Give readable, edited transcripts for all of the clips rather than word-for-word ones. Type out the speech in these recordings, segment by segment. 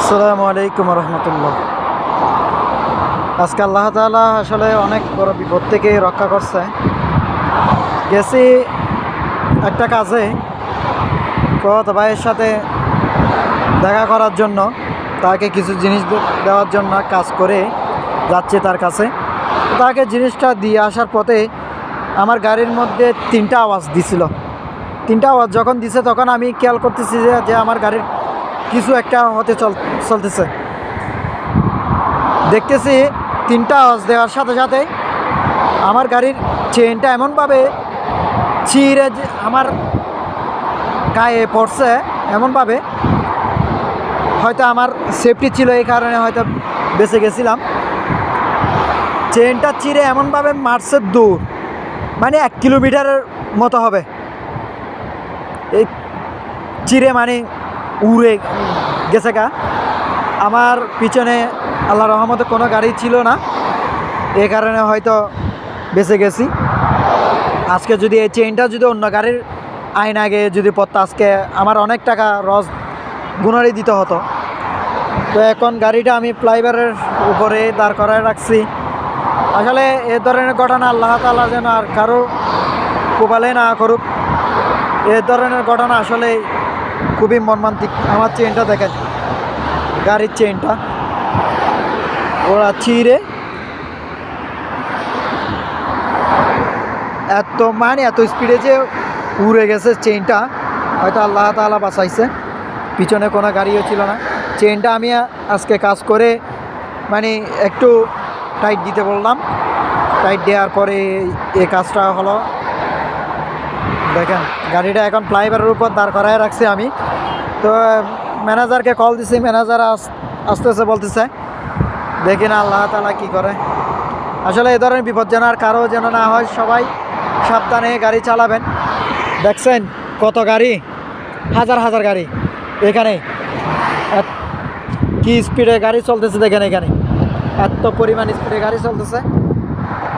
আসসালামু আলাইকুম রহমতুল্লাহ। আজকে আল্লাহ তাআলা আসলে অনেক বড় বিপদ থেকে রক্ষা করছে। গেছি একটা কাজে, কত ভাইয়ের সাথে দেখা করার জন্য, তাকে কিছু জিনিস দেওয়ার জন্য কাজ করে যাচ্ছে তার কাছে। তাকে জিনিসটা দিয়ে আসার পথে আমার গাড়ির মধ্যে তিনটা আওয়াজ দিছিল। তিনটা আওয়াজ যখন দিছে তখন আমি খেয়াল করতেছি যে আমার গাড়ির কিছু একটা হতে চলতেছে। দেখতেছি তিনটা আওয়াজ দেওয়ার সাথে সাথে আমার গাড়ির চেনটা এমনভাবে ছিঁড়ে আমার গায়ে পড়ছে, এমনভাবে হয়তো আমার সেফটি ছিল, এই কারণে হয়তো বেঁচে গেছিলাম। চেনটা ছিঁড়ে এমনভাবে মারছে দূর, মানে 1 কিলোমিটারের মতো হবে। এই চিড়ে মানে উড়ে গেছে গা। আমার পিছনে আল্লাহর রহমতে কোনো গাড়ি ছিল না, এই কারণে হয়তো বেঁচে গেছি। আজকে যদি এই চেইনটা যদি অন্য গাড়ির আইন আগে যদি পড়তো, আজকে আমার অনেক টাকা গুণারি দিতে হতো। তো এখন গাড়িটা আমি ফ্লাইওভারের উপরে দাঁড় করায় রাখছি। আসলে এ ধরনের ঘটনা আল্লাহ তাআলা যেন আর কারো কপালে না করুক। এ ধরনের ঘটনা আসলে খুবই মর্মান্তিক। আমার চেনটা দেখেন, গাড়ির চেনটা ওরা ছিঁড়ে এত স্পিডে যে উড়ে গেছে চেনটা, হয়তো আল্লাহ তাআলা বাঁচাইছে। পিছনে কোনো গাড়িও ছিল না। চেনটা আমি আজকে কাজ করে মানে একটু টাইট দিতে বললাম, টাইট দেওয়ার পরে এই কাজটা হলো। দেখেন গাড়িটা এখন ফ্লাইওভারের উপর দাঁড় করায় রাখছি আমি। তো ম্যানেজারকে কল দিছি, ম্যানেজার আসতেছে বলতেছে, দেখি না আল্লাহ তাআলা কী করে। আসলে এই ধরনের বিপদ যেন আর কারো যেন না হয়, সবাই সাবধানে গাড়ি চালাবেন। দেখছেন কত গাড়ি, হাজার হাজার গাড়ি এখানে, কি স্পিডে গাড়ি চলতেছে দেখেন। এখানে এত পরিমাণ স্পিডে গাড়ি চলতেছে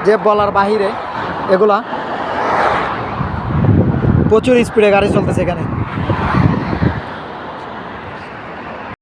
যে বলার বাহিরে। এগুলা প্রচুর স্পিডে গাড়ি চলতেছে এখানে।